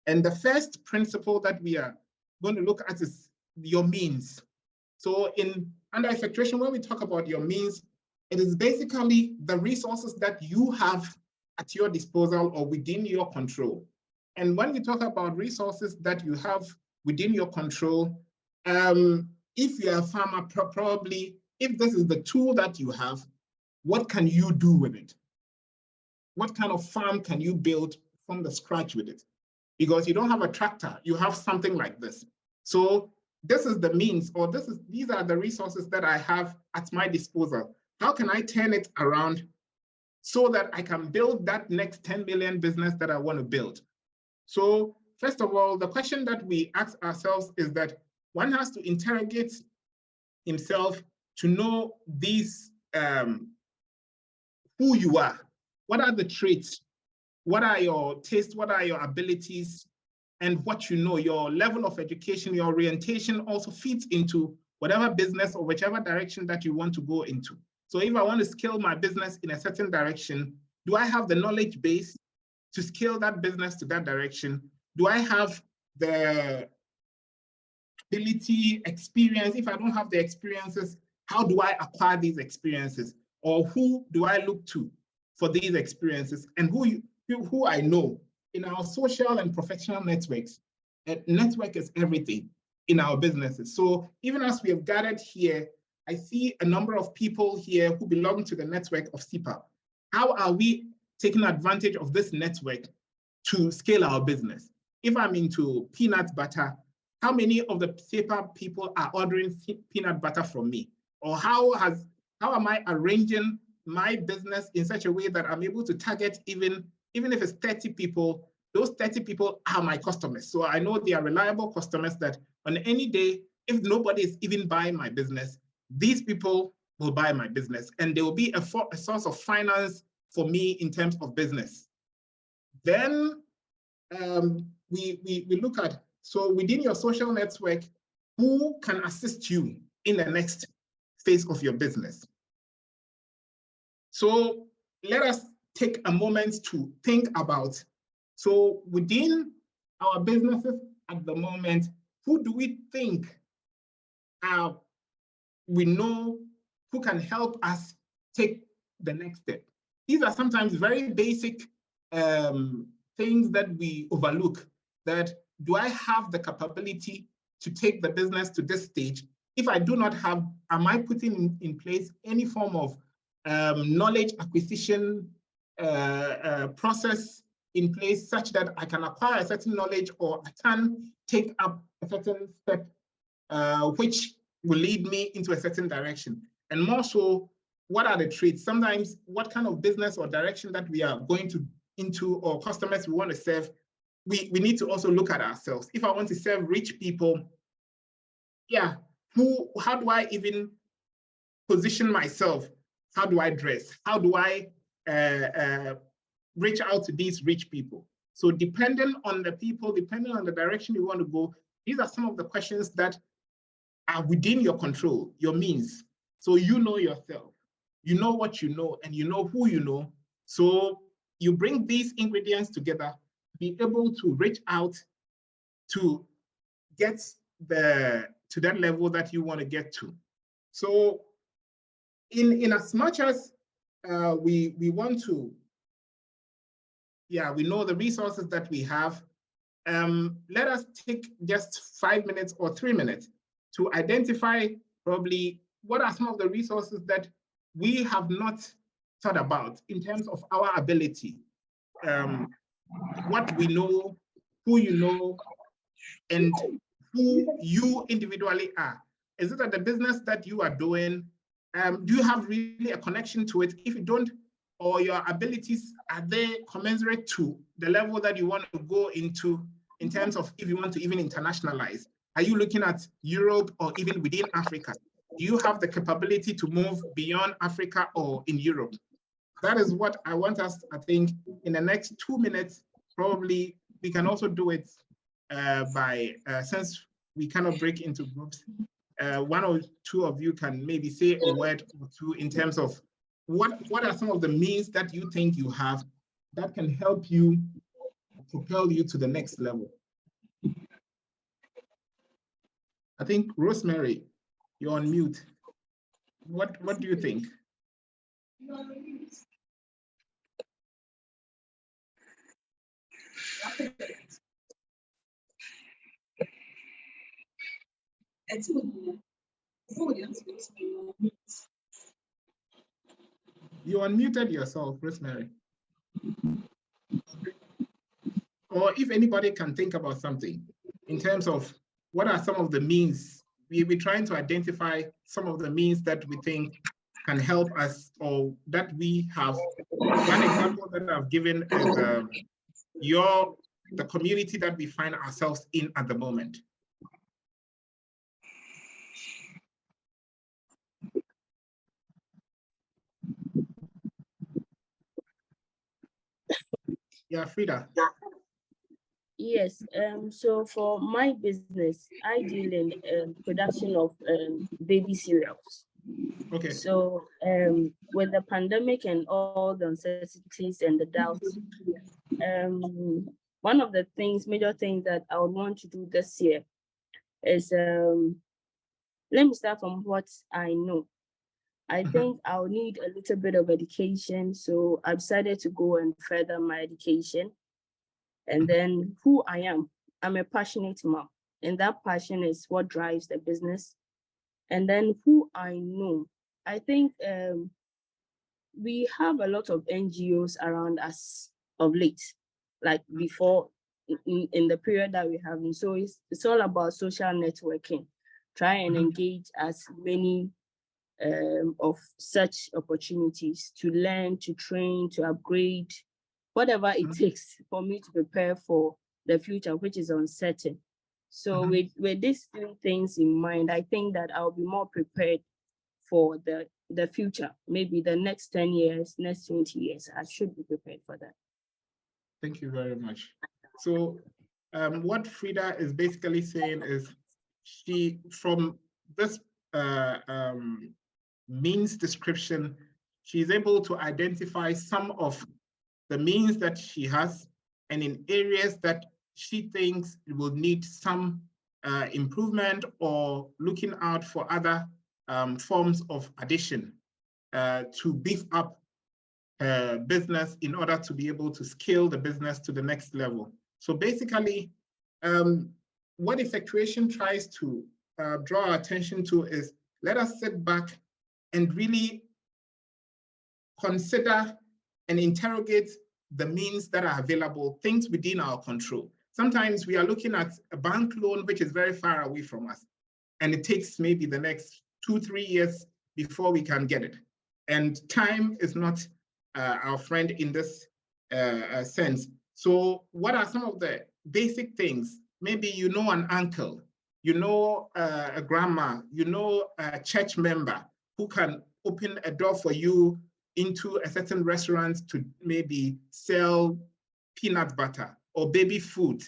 And the first principle that we are going to look at is your means. So under effectuation, when we talk about your means, it is basically the resources that you have at your disposal or within your control. And when we talk about resources that you have within your control, if you're a farmer, probably, if this is the tool that you have, what can you do with it? What kind of farm can you build from the scratch with it? Because you don't have a tractor, you have something like this. So this is the means, or these are the resources that I have at my disposal. How can I turn it around so that I can build that next 10 million business that I want to build? So first of all, the question that we ask ourselves is that one has to interrogate himself to know these, who you are. What are the traits? What are your tastes? What are your abilities? And what you know, your level of education, your orientation also feeds into whatever business or whichever direction that you want to go into. So if I want to scale my business in a certain direction, do I have the knowledge base to scale that business to that direction? Do I have the ability, experience? If I don't have the experiences, how do I acquire these experiences? Or who do I look to for these experiences? And who I know in our social and professional networks. Network is everything in our businesses. So even as we have gathered here, I see a number of people here who belong to the network of SIPAB. How are we taking advantage of this network to scale our business? If I'm into peanut butter, how many of the SIPAB people are ordering peanut butter from me? Or how am I arranging my business in such a way that I'm able to target even if it's 30 people, those 30 people are my customers. So I know they are reliable customers that on any day, if nobody is even buying my business, these people will buy my business and they will be a source of finance for me in terms of business. Then we look at, so within your social network, who can assist you in the next phase of your business? So let us take a moment to think about, so within our businesses at the moment, who do we think we know who can help us take the next step? These are sometimes very basic things that we overlook. That do I have the capability to take the business to this stage? If I do not have, am I putting in place any form of knowledge acquisition process in place such that I can acquire a certain knowledge, or I can take up a certain step which will lead me into a certain direction? And more so, what are the traits? Sometimes what kind of business or direction that we are going into or customers we want to serve, we need to also look at ourselves. If I want to serve rich people, yeah, how do I even position myself? How do I dress? How do I reach out to these rich people? So depending on the people, depending on the direction you want to go, these are some of the questions that are within your control, your means. So you know yourself, you know what you know, and you know who you know. So you bring these ingredients together, be able to reach out to get to that level that you want to get to. So in as much as we want to, we know the resources that we have, let us take just 5 minutes or 3 minutes to identify probably what are some of the resources that we have not thought about in terms of our ability, what we know, who you know, and who you individually are. Is it that the business that you are doing, do you have really a connection to it? If you don't, or your abilities, are they commensurate to the level that you want to go into in terms of if you want to even internationalize? Are you looking at Europe or even within Africa? Do you have the capability to move beyond Africa or in Europe? That is what I want us, I think, in the next 2 minutes, probably we can also do it since we cannot break into groups, 1 or 2 of you can maybe say a word or two in terms of what are some of the means that you think you have that can help you propel you to the next level. I think, Rosemary, you're on mute. What do you think? You unmuted yourself, Rosemary. Or if anybody can think about something in terms of what are some of the means, we're trying to identify some of the means that we think can help us or that we have. One example that I've given is the community that we find ourselves in at the moment. Yeah, Frida. Yes, so for my business, I deal in production of baby cereals. Okay. So with the pandemic and all the uncertainties and the doubts, one of the major things that I would want to do this year is, let me start from what I know. I think I'll need a little bit of education, so I decided to go and further my education. And then who I am, I'm a passionate mom, and that passion is what drives the business. And then who I know, I think we have a lot of NGOs around us of late, like before in the period that we have. And so it's all about social networking, try and engage as many of such opportunities to learn, to train, to upgrade, whatever it takes for me to prepare for the future, which is uncertain. So with these two things in mind, I think that I'll be more prepared for the future, maybe the next 10 years, next 20 years, I should be prepared for that. Thank you very much. So what Frida is basically saying is from this means description, she's able to identify some of the means that she has, and in areas that she thinks it will need some improvement or looking out for other forms of addition to beef up business in order to be able to scale the business to the next level. So basically, what effectuation tries to draw our attention to is, let us sit back and really consider and interrogate the means that are available, things within our control. Sometimes we are looking at a bank loan which is very far away from us, and it takes maybe the next 2-3 years before we can get it. And time is not our friend in this sense. So what are some of the basic things? Maybe you know an uncle, you know a grandma, you know a church member who can open a door for you into a certain restaurant to maybe sell peanut butter or baby food.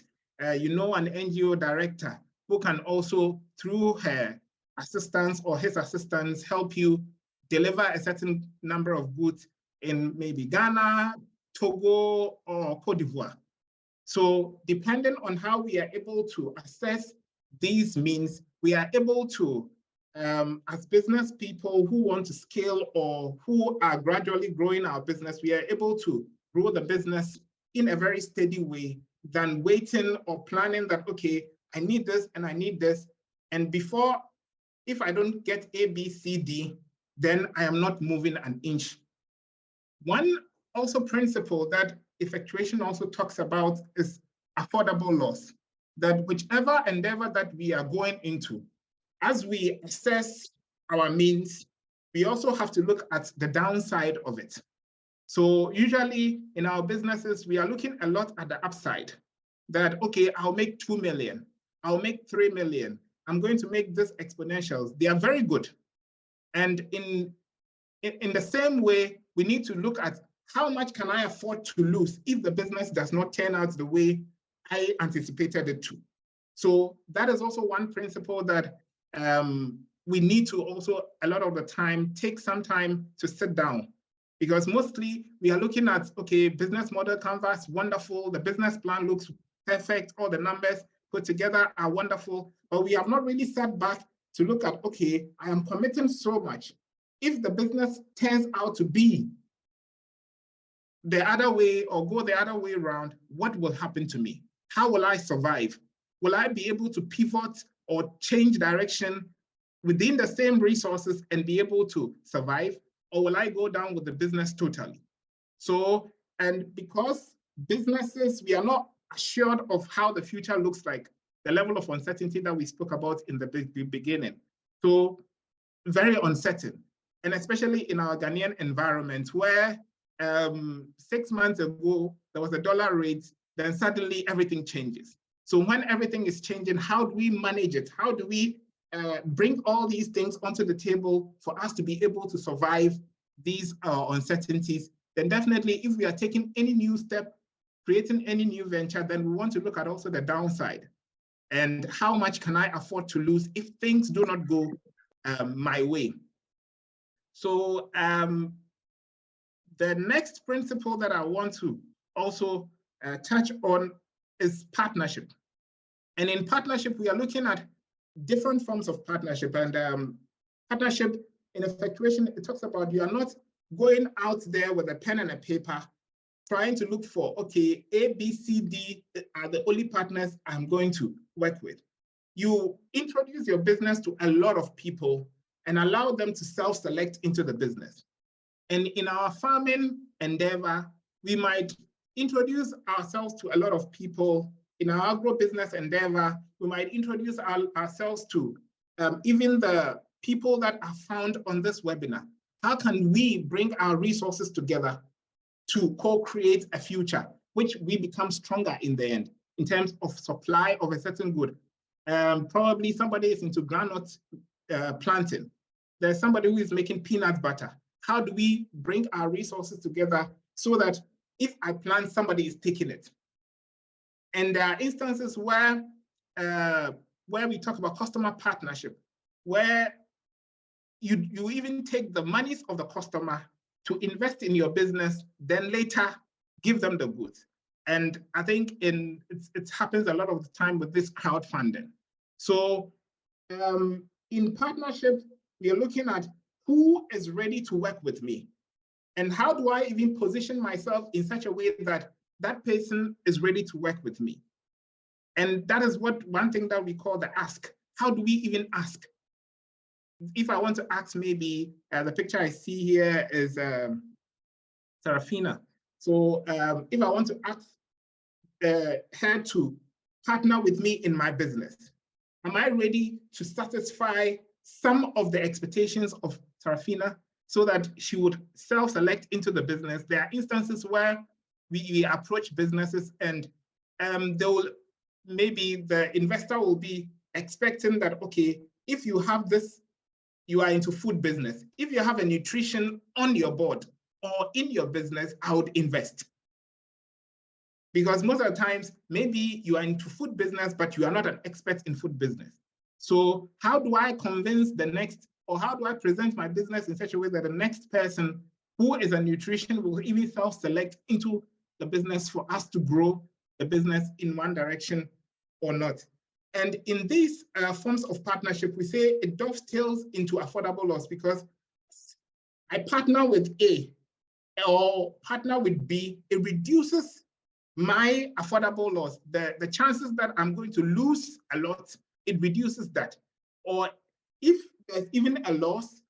You know an NGO director who can also, through her assistance or his assistance, help you deliver a certain number of goods in maybe Ghana, Togo, or Cote d'Ivoire. So depending on how we are able to assess these means, we are able to, as business people who want to scale or who are gradually growing our business, we are able to grow the business in a very steady way than waiting or planning that, okay, I need this and I need this. And before, if I don't get A, B, C, D, then I am not moving an inch. One also principle that effectuation also talks about is affordable loss, that whichever endeavor that we are going into, as we assess our means, we also have to look at the downside of it. So usually in our businesses, we are looking a lot at the upside, that, okay, I'll make 2 million, I'll make 3 million, I'm going to make this exponentials. They are very good. And in the same way, we need to look at how much can I afford to lose if the business does not turn out the way I anticipated it to. So that is also one principle that we need to also, a lot of the time, take some time to sit down Because mostly we are looking at, okay, business model canvas, wonderful. The business plan looks perfect. All the numbers put together are wonderful. But we have not really sat back to look at, okay, I am committing so much. If the business turns out to be the other way or go the other way around, what will happen to me? How will I survive? Will I be able to pivot or change direction within the same resources and be able to survive? Or will I go down with the business totally? So, and because businesses, we are not assured of how the future looks like, the level of uncertainty that we spoke about in the beginning. So very uncertain. And especially in our Ghanaian environment where 6 months ago, there was a dollar rate, then suddenly everything changes. So when everything is changing, how do we manage it? How do we bring all these things onto the table for us to be able to survive these uncertainties? Then definitely, if we are taking any new step, creating any new venture, then we want to look at also the downside. And how much can I afford to lose if things do not go my way? So the next principle that I want to also touch on is partnership. And in partnership, we are looking at different forms of partnership. And partnership in effectuation, it talks about you are not going out there with a pen and a paper trying to look for, okay, A, B, C, D are the only partners I'm going to work with. You introduce your business to a lot of people and allow them to self-select into the business. And in our farming endeavor, we might introduce ourselves to a lot of people. In our agro-business endeavor, we might introduce ourselves to even the people that are found on this webinar. How can we bring our resources together to co-create a future, which we become stronger in the end, in terms of supply of a certain good? Probably somebody is into groundnut planting. There's somebody who is making peanut butter. How do we bring our resources together so that if I plant, somebody is taking it? And there are instances where we talk about customer partnership, where you even take the monies of the customer to invest in your business, then later give them the goods. And I think it happens a lot of the time with this crowdfunding. So in partnership, we are looking at who is ready to work with me, and how do I even position myself in such a way that that person is ready to work with me. And that is one thing that we call the ask. How do we even ask? If I want to ask, maybe the picture I see here is Serafina. So if I want to ask her to partner with me in my business, am I ready to satisfy some of the expectations of Serafina so that she would self-select into the business? There are instances where we approach businesses and maybe the investor will be expecting that, okay, if you have this, you are into food business. If you have a nutrition on your board or in your business, I would invest. Because most of the times, maybe you are into food business, but you are not an expert in food business. So how do I convince the next, or how do I present my business in such a way that the next person who is a nutrition will even self-select into the business for us to grow the business in one direction or not? And in these forms of partnership, we say it dovetails into affordable loss, because I partner with A or partner with B, it reduces my affordable loss. The chances that I'm going to lose a lot, it reduces that. Or if there's even a loss,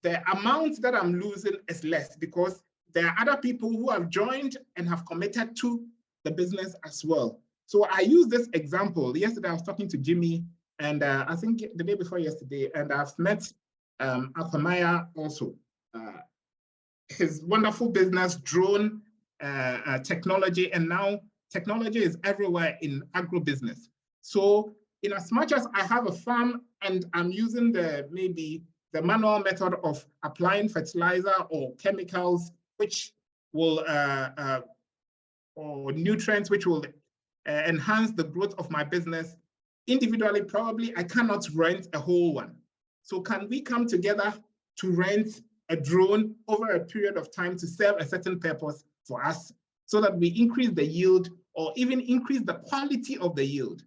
the amount that I'm losing is less, because there are other people who have joined and have committed to the business as well. So I use this example. Yesterday, I was talking to Jimmy, and I think the day before yesterday, and I've met Akamaya also. His wonderful business, drone technology, and now technology is everywhere in agro-business. So in as much as I have a farm and I'm using maybe the manual method of applying fertilizer or chemicals, which will, or nutrients, which will enhance the growth of my business, individually, probably I cannot rent a whole one. So can we come together to rent a drone over a period of time to serve a certain purpose for us so that we increase the yield or even increase the quality of the yield.